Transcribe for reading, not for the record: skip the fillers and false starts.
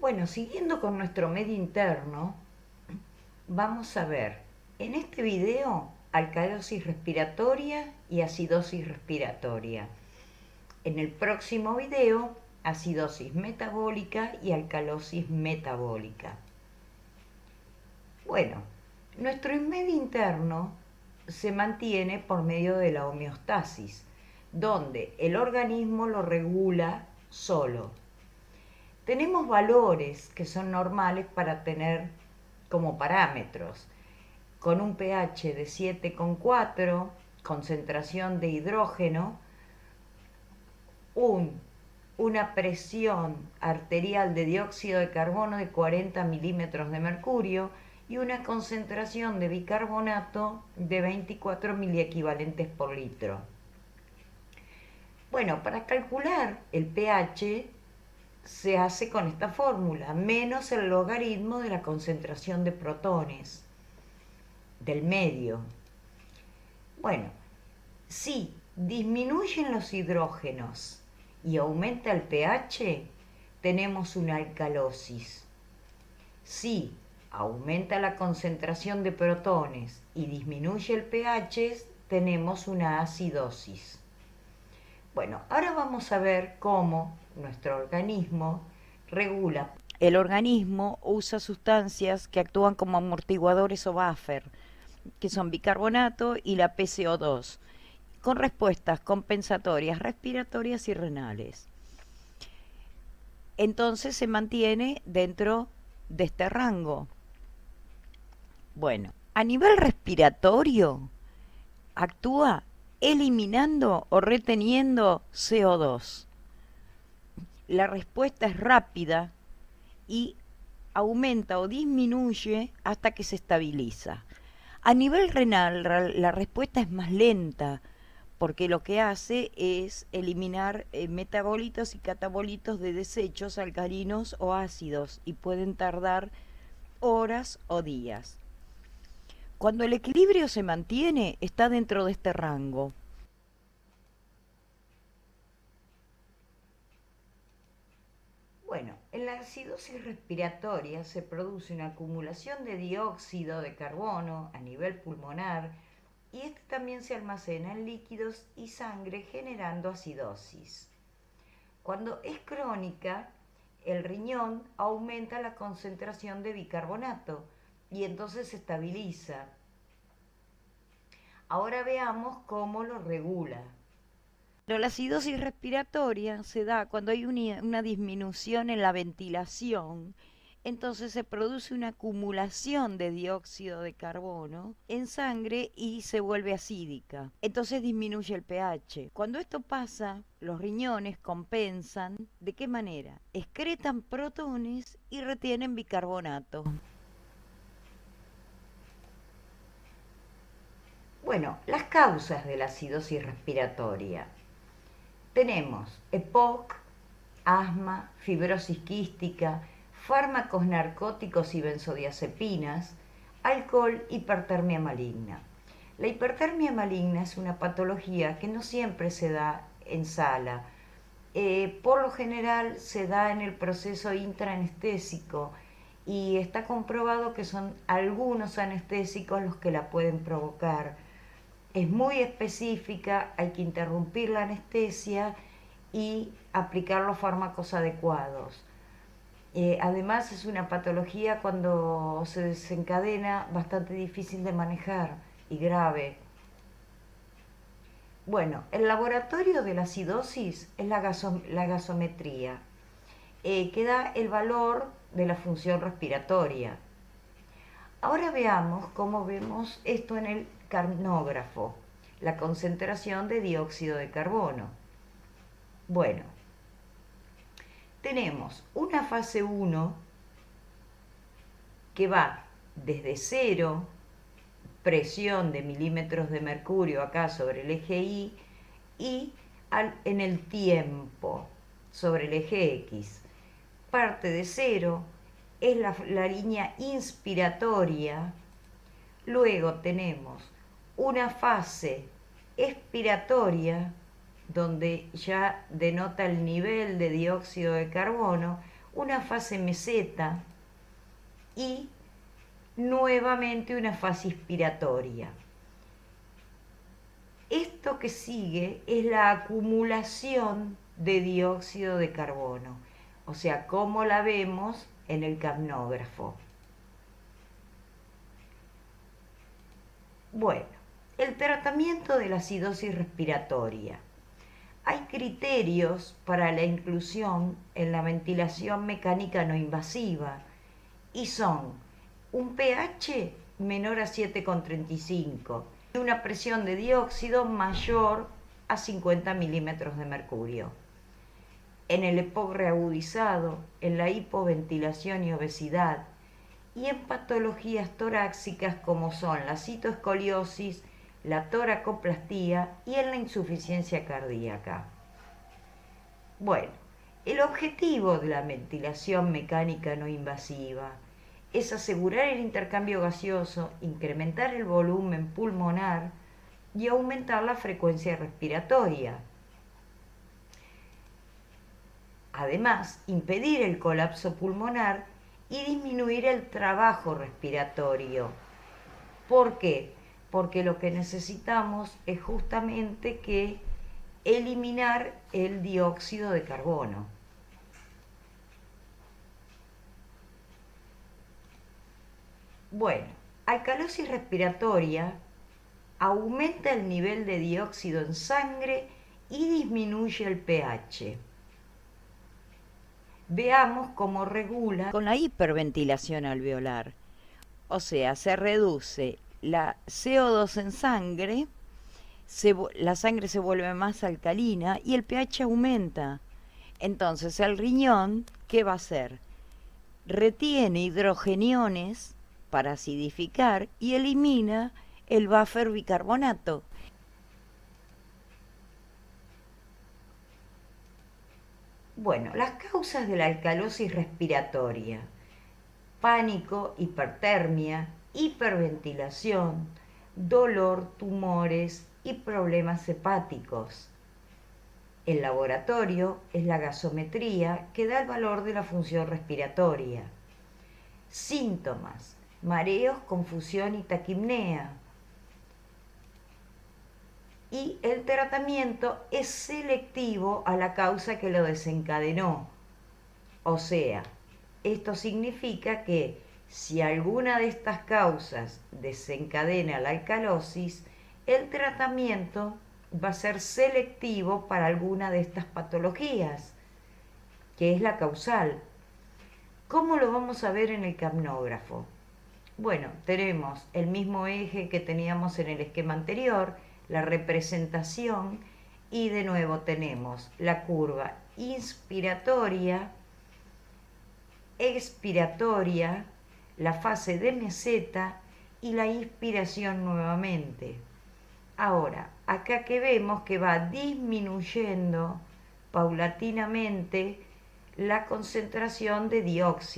Bueno, siguiendo con nuestro medio interno, vamos a ver en este video alcalosis respiratoria y acidosis respiratoria. En el próximo video, acidosis metabólica y alcalosis metabólica. Bueno, nuestro medio interno se mantiene por medio de la homeostasis, donde el organismo lo regula solo. Tenemos valores que son normales para tener como parámetros, con un pH de 7,4, concentración de hidrógeno, una presión arterial de dióxido de carbono de 40 milímetros de mercurio y una concentración de bicarbonato de 24 miliequivalentes por litro. Bueno, para calcular el pH se hace con esta fórmula, menos el logaritmo de la concentración de protones del medio. Bueno, si disminuyen los hidrógenos y aumenta el pH, tenemos una alcalosis. Si aumenta la concentración de protones y disminuye el pH, tenemos una acidosis. Bueno, ahora vamos a ver cómo nuestro organismo regula. El organismo usa sustancias que actúan como amortiguadores o buffer, que son bicarbonato y la PCO2, con respuestas compensatorias respiratorias y renales. Entonces se mantiene dentro de este rango. Bueno, a nivel respiratorio actúa eliminando o reteniendo CO2. La respuesta es rápida y aumenta o disminuye hasta que se estabiliza. A nivel renal, la respuesta es más lenta, porque lo que hace es eliminar metabolitos y catabolitos de desechos alcalinos o ácidos y pueden tardar horas o días. Cuando el equilibrio se mantiene, está dentro de este rango. Bueno, en la acidosis respiratoria se produce una acumulación de dióxido de carbono a nivel pulmonar y este también se almacena en líquidos y sangre generando acidosis. Cuando es crónica, el riñón aumenta la concentración de bicarbonato y entonces se estabiliza. Ahora veamos cómo lo regula. Pero la acidosis respiratoria se da cuando hay una disminución en la ventilación, entonces se produce una acumulación de dióxido de carbono en sangre y se vuelve acídica. Entonces disminuye el pH. Cuando esto pasa, los riñones compensan. ¿De qué manera? Excretan protones y retienen bicarbonato. Bueno, las causas de la acidosis respiratoria. Tenemos EPOC, asma, fibrosis quística, fármacos narcóticos y benzodiazepinas, alcohol, hipertermia maligna. La hipertermia maligna es una patología que no siempre se da en sala. Por lo general se da en el proceso intraanestésico y está comprobado que son algunos anestésicos los que la pueden provocar. Es muy específica, hay que interrumpir la anestesia y aplicar los fármacos adecuados. Además es una patología cuando se desencadena bastante difícil de manejar y grave. Bueno, el laboratorio de la acidosis es la gasometría, que da el valor de la función respiratoria. Ahora veamos cómo vemos esto en el carnógrafo, la concentración de dióxido de carbono. Bueno, tenemos una fase 1 que va desde 0, presión de milímetros de mercurio acá sobre el eje Y, y en el tiempo sobre el eje X. Parte de 0, es la línea inspiratoria. Luego tenemos una fase expiratoria, donde ya denota el nivel de dióxido de carbono, una fase meseta y nuevamente una fase inspiratoria. Esto que sigue es la acumulación de dióxido de carbono, o sea, como la vemos en el capnógrafo. Bueno, el tratamiento de la acidosis respiratoria. Hay criterios para la inclusión en la ventilación mecánica no invasiva y son un pH menor a 7,35 y una presión de dióxido mayor a 50 milímetros de mercurio. En el EPOC reagudizado, en la hipoventilación y obesidad, y en patologías torácicas como son la citoescoliosis, la toracoplastía y en la insuficiencia cardíaca. Bueno, el objetivo de la ventilación mecánica no invasiva es asegurar el intercambio gaseoso, incrementar el volumen pulmonar y aumentar la frecuencia respiratoria. Además, impedir el colapso pulmonar y disminuir el trabajo respiratorio. ¿Por qué? Porque lo que necesitamos es justamente que eliminar el dióxido de carbono. Bueno, alcalosis respiratoria aumenta el nivel de dióxido en sangre y disminuye el pH. Veamos cómo regula con la hiperventilación alveolar. O sea, se reduce la CO2 en sangre, la sangre se vuelve más alcalina y el pH aumenta. Entonces el riñón, ¿qué va a hacer? Retiene hidrogeniones para acidificar y elimina el buffer bicarbonato. Bueno, las causas de la alcalosis respiratoria: pánico, hipertermia, hiperventilación, dolor, tumores y problemas hepáticos. El laboratorio es la gasometría que da el valor de la función respiratoria. Síntomas: mareos, confusión y taquipnea. Y el tratamiento es selectivo a la causa que lo desencadenó. O sea, esto significa que si alguna de estas causas desencadena la alcalosis, el tratamiento va a ser selectivo para alguna de estas patologías, que es la causal. ¿Cómo lo vamos a ver en el capnógrafo? Bueno, tenemos el mismo eje que teníamos en el esquema anterior, la representación, y de nuevo tenemos la curva inspiratoria, expiratoria, la fase de meseta y la inspiración nuevamente. Ahora, acá que vemos que va disminuyendo paulatinamente la concentración de dióxido.